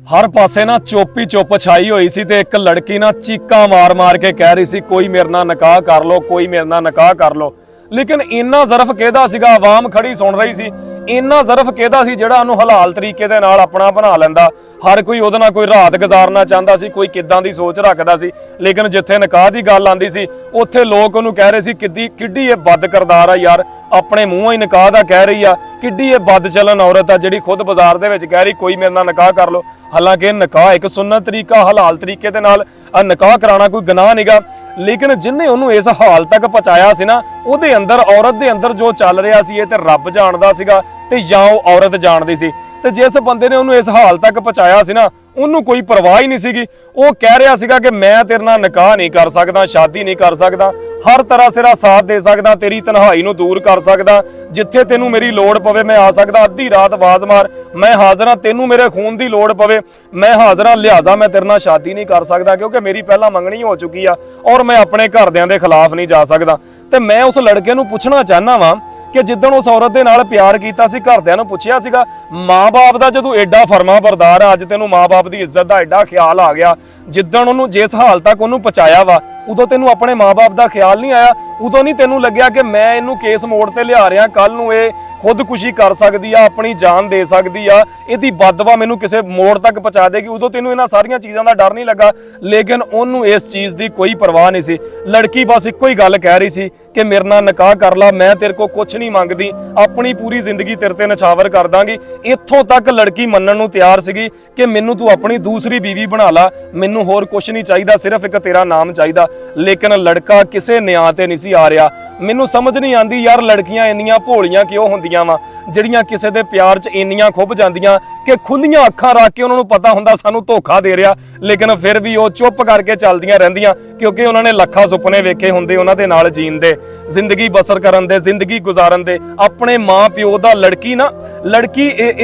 हर पासे ना चुप ही चुप छाई हुई सी ते एक लड़की ना चीका मार मार के कह रही सी कोई मेरे नाल निकाह कर लो, कोई मेरे नाल निकाह कर लो। लेकिन इन्ना ज़रफ किहदा सीगा, आवाम खड़ी सुन रही सी। इन्ना ज़रफ किहदा सी जिहड़ा उहनूं हलाल तरीके दे नाल अपना बना लैंदा। हर कोई उहदे नाल कोई रात गुजारना चाहता सी, कोई किद्दां दी सोच रखदा सी। लेकिन जिथे निकाह दी गल आंदी सी उत्थे लोग उहनूं कह रहे सी किड्डी ये बद करदार आ यार, अपने मूंहों ही निकाह दा कह रही आ, किड्डी ये बद चलन औरत आ जिहड़ी खुद बाजार दे विच कह रही कोई मेरे नाल निकाह कर लो। हालांकि निकाह एक सुन्नत तरीका हलाल तरीके दे नाल निकाह कराना कोई गुनाह नहींगा। लेकिन जिन्हें उन्होंने इस हाल तक पहुंचाया सी ना, उहदे अंदर औरत दे अंदर जो चल रहा सी, ते रब जानदा सीगा ते जां ओह औरत जानदी सी। ते जिस बंदे ने उन्होंने इस हाल तक पहुंचाया सी ना, उन्होंने कोई परवाह ही नहीं सीगी। वो कह रहा सीगा कि मैं तेरे नाल निकाह नहीं कर सकदा, शादी नहीं कर सकदा, हर तरह सिरा साथ दे सकदा, तेरी तन्हाई नूं दूर कर सकदा, जिथे तेनू मेरी लोड़ पवे मैं आ सकदा, अद्धी रात आवाज मार मैं हाज़र हां, तेनू मेरे खून दी लोड़ पवे मैं हाज़र हां, लिहाजा मैं तेरे नाल शादी नहीं कर सकदा क्योंकि मेरी पहला मंगनी हो चुकी आ और मैं अपने घरदियां दे खिलाफ नहीं जा सकदा। ते मैं उस लड़के नूं पुछना चाहना वां कि जिद्दण उस औरत दे नाल प्यार कीता सी, घरदियां नूं पुछिया सीगा माँ बाप दा जदों एडा फरमा बरदार आ, अज तेनू माँ बाप दी इज्जत दा एडा ख्याल आ गया, जिद्दण उहनूं जिस हाल तक उहनूं पहुंचाया वा उदों तेनू अपने माँ बाप दा ख्याल नहीं आया? उदों नहीं तेनू लग्या कि मैं इहनूं केस मोड़ ते लिया रहा, कल नूं इह खुदकुशी कर सकदी आ, अपनी जान दे सकदी आ, इहदी बदवा मैनू किसी मोड़ तक पहुंचा देगी? उदों तेनू इन्हां सारियां चीज़ां दा डर नहीं लगा? लेकिन उहनूं इस चीज़ दी कोई परवाह नहीं सी। लड़की बस इक्को ही गल कह रही सी कि मेरे नाल निकाह कर ला, मैं तेरे को कुछ नहीं मंगदी, अपनी पूरी जिंदगी तेरे ते नछावर कर दांगी। इत्थों तक लड़की मनण नूं तैयार सीगी कि मैनू तू अपनी दूसरी बीवी बना ला, मैनू होर कुछ नहीं चाहिदा, सिर्फ एक तेरा नाम चाहिदा। लेकिन लड़का किसे न्याय ते नहीं सी आ रहा। मैनू समझ नहीं आती यार, लड़कियां इन्नियां भोलियां क्यों होंदियां वा, ਜਿਹੜੀਆਂ ਕਿਸੇ ਦੇ ਪਿਆਰ 'ਚ ਇੰਨੀਆਂ ਖੁੱਭ ਜਾਂਦੀਆਂ ਕਿ ਖੁੱਲੀਆਂ ਅੱਖਾਂ ਰੱਖ ਕੇ ਉਹਨਾਂ ਨੂੰ ਪਤਾ ਹੁੰਦਾ ਸਾਨੂੰ ਧੋਖਾ ਦੇ ਰਿਹਾ, ਲੇਕਿਨ ਫਿਰ ਵੀ ਉਹ ਚੁੱਪ ਕਰਕੇ ਚੱਲਦੀਆਂ ਰਹਿੰਦੀਆਂ ਕਿਉਂਕਿ ਉਹਨਾਂ ਨੇ ਲੱਖਾਂ ਸੁਪਨੇ ਵੇਖੇ ਹੁੰਦੇ ਉਹਨਾਂ ਦੇ ਨਾਲ ਜੀਣ ਦੇ, ਜ਼ਿੰਦਗੀ ਬਸਰ ਕਰਨ ਦੇ, ਜ਼ਿੰਦਗੀ ਗੁਜ਼ਾਰਨ ਦੇ। ਆਪਣੇ ਮਾਂ ਪਿਓ ਦਾ ਲੜਕੀ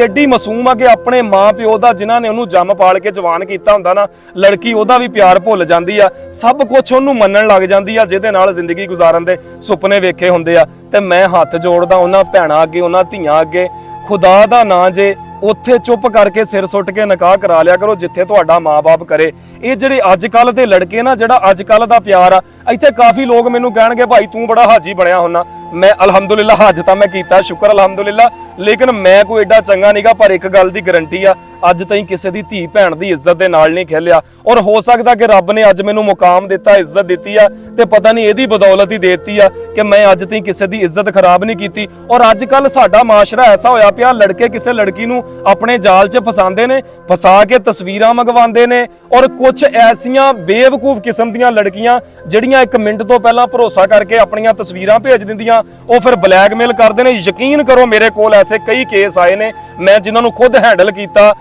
ਐਡੀ ਮਾਸੂਮ ਆ ਕਿ ਆਪਣੇ ਮਾਂ ਪਿਓ ਦਾ ਜਿਨ੍ਹਾਂ ਨੇ ਉਹਨੂੰ ਜੰਮ ਪਾਲ ਕੇ ਜਵਾਨ ਕੀਤਾ ਹੁੰਦਾ ਨਾ, ਲੜਕੀ ਉਹਦਾ ਵੀ ਪਿਆਰ ਭੁੱਲ ਜਾਂਦੀ ਆ, ਸਭ ਕੁਝ ਉਹਨੂੰ ਮੰਨਣ ਲੱਗ ਜਾਂਦੀ ਆ ਜਿਹਦੇ ਨਾਲ ਜ਼ਿੰਦਗੀ ਗੁਜ਼ਾਰਨ ਦੇ ਸੁਪਨੇ ਵੇਖੇ ਹੁੰਦੇ ਆ। ਤੇ ਮੈਂ ਹੱਥ ਜੋੜਦਾ ਉਹਨਾਂ ਭੈਣਾਂ ਅੱਗੇ, ਉਹਨਾਂ ਧੀਆਂ ਅੱਗੇ, खुदा दा ना जे उत्थे चुप करके सिर सुट के निकाह करा लिया करो जिथे तुहाडा माँ बाप करे। ये जिहड़े अजकल दे लड़के ना, जिहड़ा अजकल दा प्यार आ, इत्थे काफ़ी लोग मैनूं कहणगे भाई तू बड़ा हाजी बनया हुन्ना। मैं अलहमदुलिल्लाह हज तां मैं कीता, शुक्र अलहमदुलिल्लाह, लेकिन मैं कोई एडा चंगा नहींगा। पर एक गल दी गारंटी आ, अज ताईं किसी दी धी भैण दी इज्जत दे नाल नहीं खेलिया। और हो सकदा कि रब ने अज मैनूं मुकाम दिता, इज्जत दित्ती आ, ते पता नहीं इहदी बदौलत ही देती आ कि मैं अज ताईं किसी दी इज्जत खराब नहीं कीती। और अजकल साडा माशरा ऐसा होया पिया, लड़के किसी लड़की नूं अपने जाल च फसांदे ने, फसा के तस्वीरां मंगवांदे ने। और कुछ ऐसियां बेवकूफ किस्म दीयां लड़कियां जिहड़ियां एक मिनट तो पहला भरोसा करके अपनियां तस्वीरां भेज दिंदियां, ਉਹ ਫਿਰ ਬਲੈਕਮੇਲ ਕਰਦੇ ਨੇ। ਯਕੀਨ ਕਰੋ ਮੇਰੇ ਕੋਲ ਐਸੇ ਕਈ ਕੇਸ ਆਏ ਨੇ, ਮੈਂ ਜਿਨ੍ਹਾਂ ਨੂੰ ਖੁਦ ਹੈਂਡਲ ਕੀਤਾ,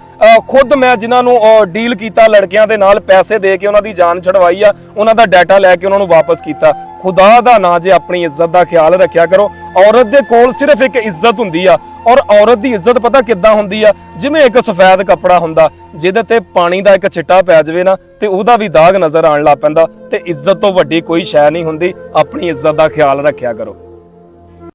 ਖੁਦ ਮੈਂ ਜਿਨ੍ਹਾਂ ਨੂੰ ਡੀਲ ਕੀਤਾ ਲੜਕਿਆਂ ਦੇ ਨਾਲ, ਪੈਸੇ ਦੇ ਕੇ ਉਹਨਾਂ ਦੀ ਜਾਨ ਛਡਵਾਈ ਆ, ਉਹਨਾਂ ਦਾ ਡਾਟਾ ਲੈ ਕੇ ਉਹਨਾਂ ਨੂੰ ਵਾਪਸ ਕੀਤਾ। ਖੁਦਾ ਦਾ ਨਾਂ ਜੇ ਆਪਣੀ ਇੱਜ਼ਤ ਦਾ ਖਿਆਲ ਰੱਖਿਆ ਕਰੋ। ਔਰਤ ਦੇ ਕੋਲ ਸਿਰਫ ਇੱਕ ਇੱਜ਼ਤ ਹੁੰਦੀ ਆ, ਔਰ ਔਰਤ ਦੀ ਇੱਜ਼ਤ ਪਤਾ ਕਿੱਦਾਂ ਹੁੰਦੀ ਆ? ਜਿਵੇਂ ਇੱਕ ਸਫੈਦ ਕੱਪੜਾ ਹੁੰਦਾ ਜਿਹਦੇ ਤੇ ਪਾਣੀ ਦਾ ਇੱਕ ਛਿੱਟਾ ਪੈ ਜਾਵੇ ਨਾ ਤੇ ਉਹਦਾ ਵੀ ਦਾਗ ਨਜ਼ਰ ਆਉਣ ਲੱਗ ਪੈਂਦਾ। ਤੇ ਇੱਜ਼ਤ ਤੋਂ ਵੱਡੀ ਕੋਈ ਸ਼ੈ ਨਹੀਂ ਹੁੰਦੀ। ਆਪਣੀ ਇੱਜ਼ਤ ਦਾ ਖਿਆਲ ਰੱਖਿਆ ਕਰੋ।